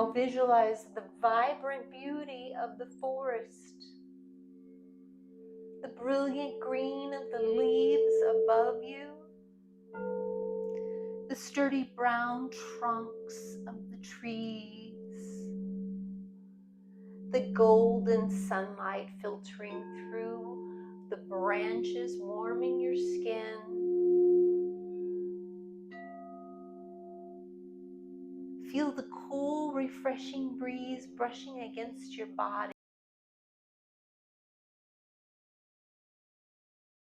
Visualize the vibrant beauty of the forest, the brilliant green of the leaves above you, the sturdy brown trunks of the trees, the golden sunlight filtering through the branches, warming your skin. Feel the cool, refreshing breeze brushing against your body.